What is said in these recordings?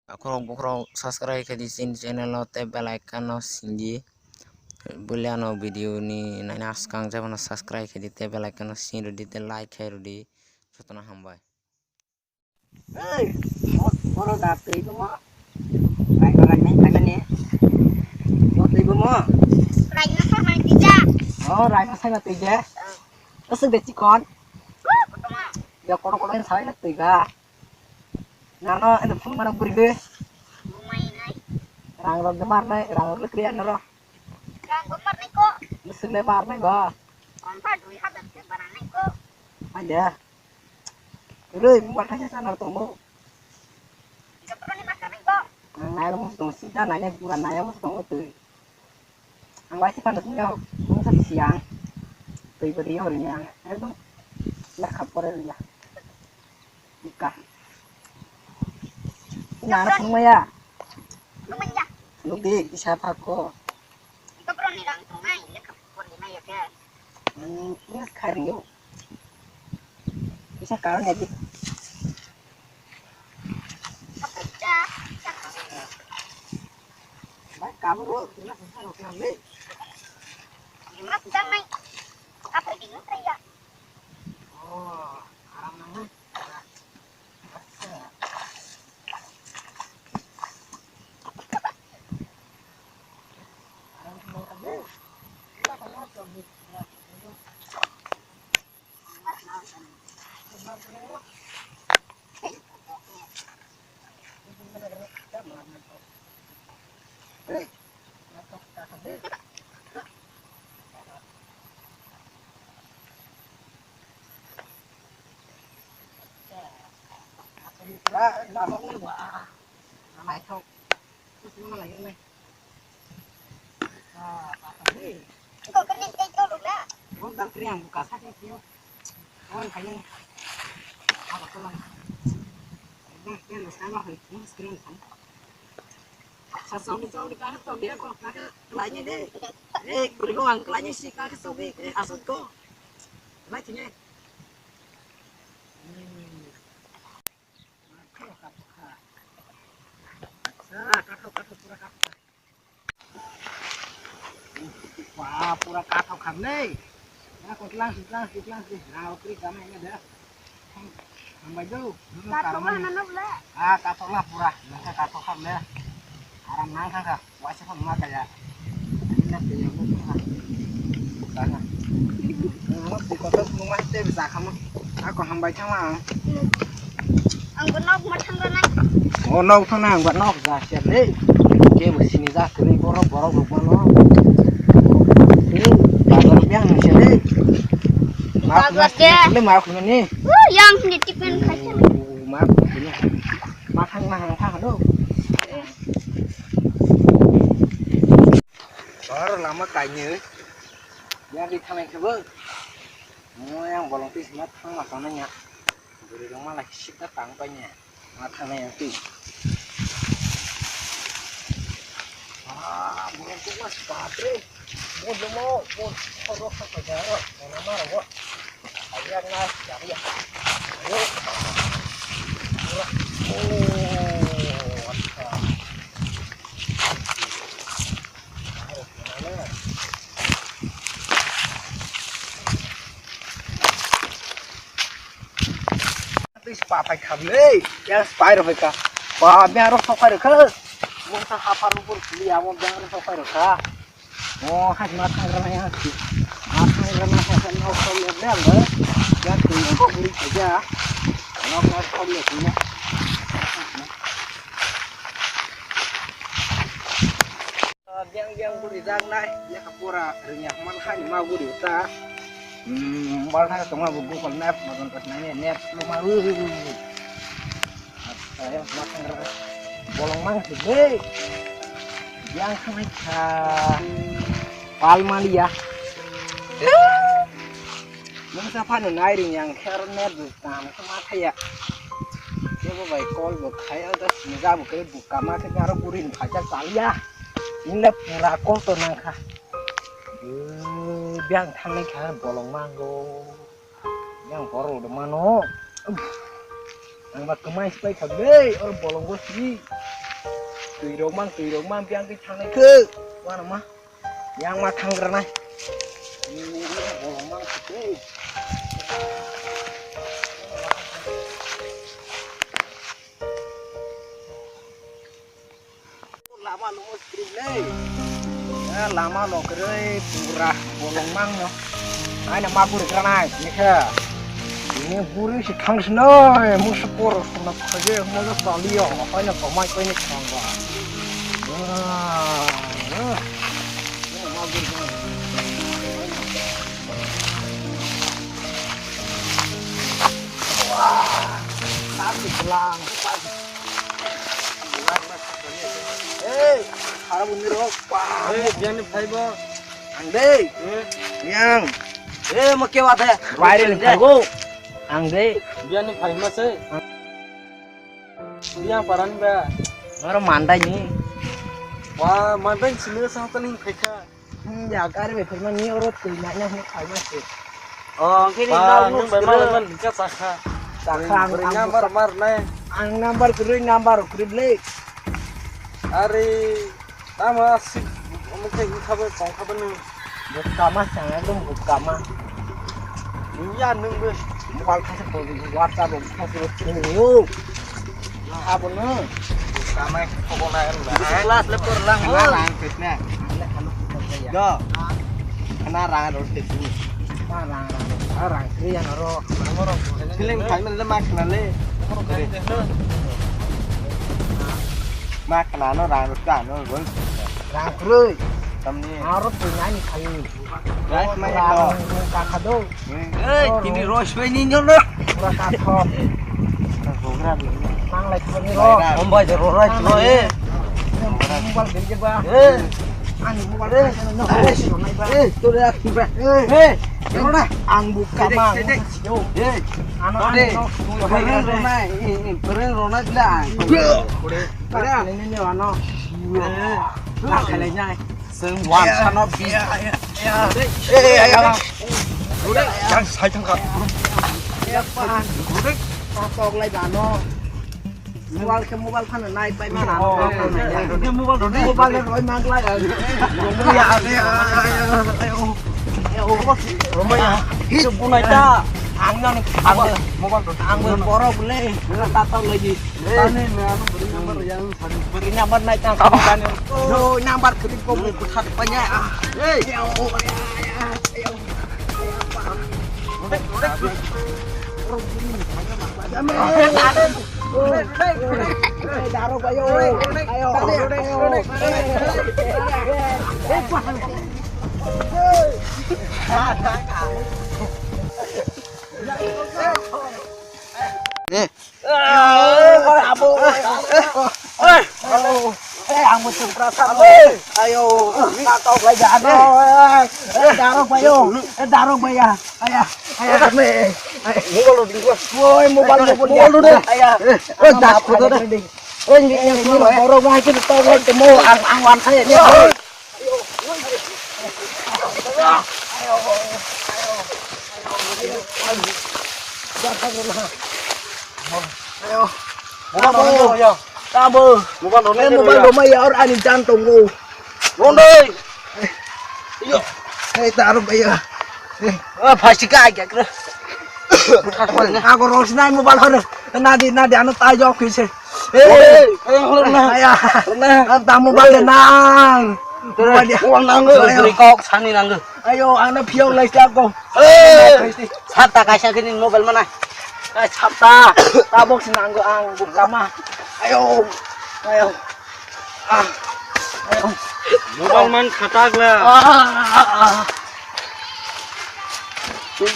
Aku subscribe ke di sini channel no te bel icon no sindi boleh no video ni nanya sekarang jangan no subscribe ke di te bel icon no sindi di te like ke di foto na hambai. Ơi, có đạp tí bố mọ. Này có lạnh này nè. Có tí bố mọ. Rành nó sao mày tí cha. Rai nó xanh là tí chứ. Nó xinh đẹp chị con. Giờ có lên sái là tí cả. Nó ada phun mana beri deh. Main ay. Rang rong gemar nih, rang rong krian nih. Kang gumar nih ko. Mesin lebar nih gak. Kompa duit hadat ke barang nih ko. Aja. Terus buat aja sana tunggu. Ika perlu nih makan nih ko. Nah, lu mesti sih nanya bukan nanya mesti tunggu tuh. Ang sih kan tuh mau tadi siang. Tuh beri orangnya. Itu lah kapor ya. Buka. Nah, semua ya. Lumanya. Lu di siapa kok? Ika perlu nih lang tungai. Ika perlu nih ya ke. Ini sekarang yuk. Bisa sekarang aja. Kapuca. Baik kamu lu, kita susah lu kami. Gimana sih nih? Apa di ngutri ya? Oh, haram nama. Đã bóng đi quả lại không nó lại cái này Ikaw kan din kayo tulog na. bóng đang cái hàng cả sát cái con phải như apa tuh lang dia lo sama itu screen kan sasong di kan tuh dia kok kelanya deh bergoang kelanya sih kan sobi asal kok kelanya wah pura katok kan nih nah kok lang nah oke kami ini ada sampai jauh Tato mo na nabla. katok lah pura nggak katok kan deh aram nang kan kak wajib kan mata ya ini nanti yang bukan sana di kota rumah itu bisa kamu aku hambai sama Ang gunog matang na. oh nâu thằng nào vẫn nóc ra xem đấy kia buổi xin ra cái này borok lục nó ini baru yang xem đấy Bagus ya. ini maaf ini Yang ditipin kaca. maaf ini makan aduh baru lama kayaknya yang di tanah coba yang bolong pis matang makanannya dari rumah lagi sih datang banyak makanannya tuh bolong tuh mas patre mau korok apa jarok mana marah kok ayo nas cari ya ayo spa phải khẩm đấy, yang spa rồi phải cả, và bây giờ không phải được cơ, muốn sao hafar rupur beli à, muốn bây giờ không phải được cả, hai mặt hàng ramai yang sih, hàng ramai yang nó không được đấy, yang thì nó không đi phải ra, nó không được nữa, yang beli rang này, ya kapura, rinya mana hanya mau beli ta. Balha tengah buku kolnap makan kesnanya nep rumah saya makan bolong mang gede yang mereka palmalia yang siapa nih yang kernet bukan sama kayak coba baik kol kayak ada semoga bukan buka mata cara burin pajak salia ini pura kol tuh nangka biang tangan kan bolong mango yang baru udah mano yang mak kemai supaya kagak bolong gue sih tùy đồ mang biang cái thằng này cứ qua nào mà yang mà thằng ra này bolong mang cái lama lo screen này lama lo cái pura bolong mang nó ai nằm mang pura này này kha ini buri si thang senoi mu sepur na khaje mu lo salio apa na ko mai ko ni khangwa tapi pelang harap uniro pa biar fiber ande yang mau ke baat hai viral go ande biar fiber se dia paran ba maro mandai ni wah mantan sini sama teling keka ya kar be firman ni orot kuinanya ni khai masih oh kini nang bermain dekat sakha sakrang number mar nai ang number kurle are tama asik mungkin khabar kong khabar ni bukama sangat dum bukama ya nung be mobile khase ko whatsapp khase ni yo apa no bukama kobong nai kelas lepor lang kena rang fitnya yo kena rang rot itu rang kri yang ro film fiber le mak na le mak na no rang rot ka no gon rang kri tamni harus punya ni kali guys mai rang no kakado kini ros be ni nyo no pura kakho program mang lai kri ro omba jero ra chlo mobile bin ke ba ang mobile no tu dah kiba Rona ang bukama yo ano Pereng Rona gila ini ni ano lah kalanya semua sana bi yang saya tangkap ya pan tong lai dano mobile kan naik pai mana mobile roi mang lai Romanya hidup punai ta angin ang poro boleh tatau lagi tane me anu beri nomor yang beri nyambar naik kan yo nyambar kedip ko bukan banyak Daro kayo ang musim perasaan ayo tato kerajaan darong bayar woi mobile deh dah foto deh yang ini orang mau itu tahu temu angwan saya dia Tabo, mobile rumah ya orang ini jantung lu. Rondoi Yo, taruh bayar. pasti kaya kira Aku rosna mobile ada. Nadi anu tayo kise. Ayah, tamu balik nang. uang nanggu beri kok sani nanggu Ayo, anak pion lagi aku. sabta kasih gini mobil mana Sabta, tabok sinanggo ang bukama. Ayo. mobil man khatak lah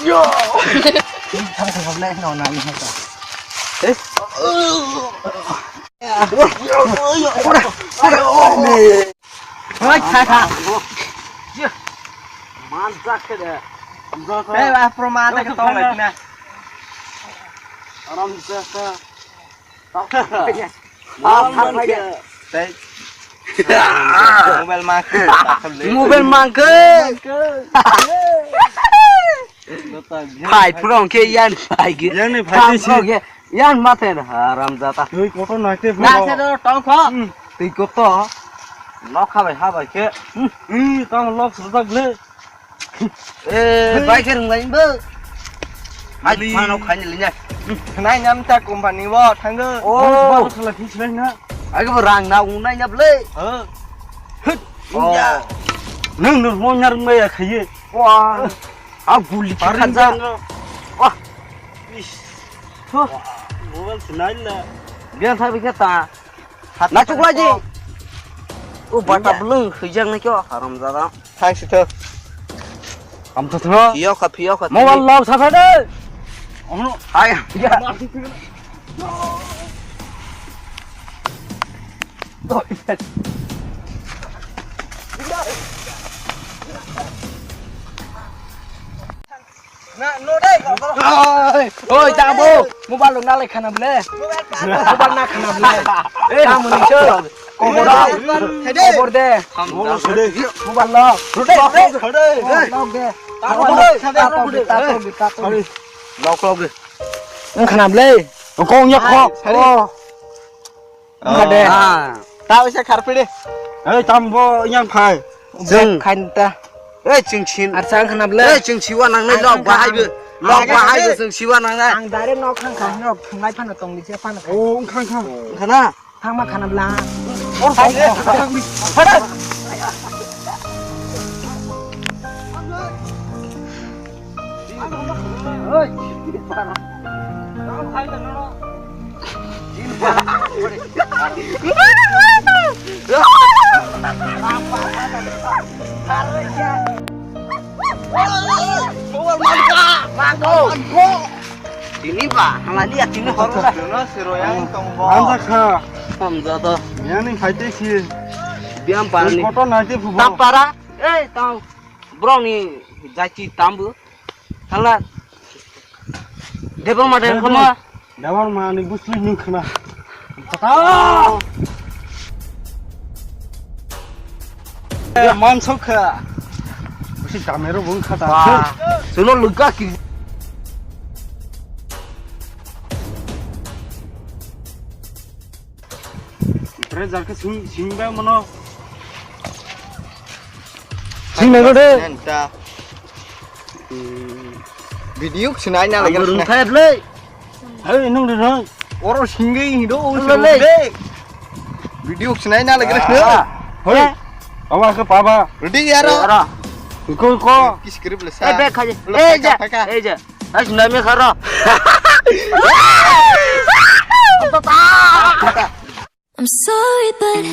Yo. Thằng không lên nồi này hết rồi. mantap ke Proman tak tahu lagi nah. Orang bisa Mobil mangke. Phải prong ke yan phải ke yan ne phải ke yan mathe haram jata Oi, koto naite na se do tong kho Tì cốt to. Lóc hai bài kia. tao lóc sửa tao lên Ê, bài kia đừng lấy bơ. Hai pha nó khai lên nha. này nhắm ta cùng bạn đi vào thằng cơ Ô, là khi lên nữa ai cái ràng nào cũng này nhập lê. hít Ồ. nâng được mong nhar mày à khỉ Wow. À, guli khăn ra. Wow. thôi bố nói là Biar thay cái ta. Lá chúc lá gì? Ô, bà tập lưng khởi giang này kêu haram zada. thằng sẽ thơ cầm thơ thơ Phiêu khát. mau ăn lẩu sao phải đấy Hai. Rồi. nó đây Ôi, ta bố, mua ban lúc nào lại khăn ẩm lê. Mua ban nào khăn ẩm lê. Ta muốn đi chơi. Cô bố đó. Cô bố đê. mua sửa đi Mua ban lo. sửa đây sửa đây Lọc đê. ta không đây sao đây Ta tô đi. lọc đi Khăn ẩm lê. con nhắc kho Khăn đê. tao sẽ khát đi ê tao vô nhang phải Dừng. Khăn ta. Ê chừng chín. Art sang khăn ẩm lê. Ê chừng chiu anh này lọc qua hai bữa. Lọc qua hai bữa chừng chiu anh này. Ang dari no khăn khăn no khăn lai phan ở tông đi xe phan. ô khăn khăn Khăn à? Thang mà khăn ẩm la. ôi phải đấy Ôi. Ini pak, hang lihat ini horor lah. nó sửa rồi anh không vào ăn ra kha Hamzah tuh. nhà này phải thế gì Biam parah nih. foto này thì phục Tam parah. Tau. Bro nih jaci tambu. Salah. Depan mata yang kemana? Dawan mà này bút lên nhưng khna tao man sốc kha bút camera bung khata Wah, suno luka kiri. Terus jar ke sing ba mano Sing này đây. Nenta video sinai na lagi Burung sayap le. hey nung được rồi oro singi hido Lên lên. video sinai na lagi nữa hey bawa ke papa ready yaro Ara. ko Kis script lah. Baik aja. Aja. Harus namanya karo. I'm sorry, but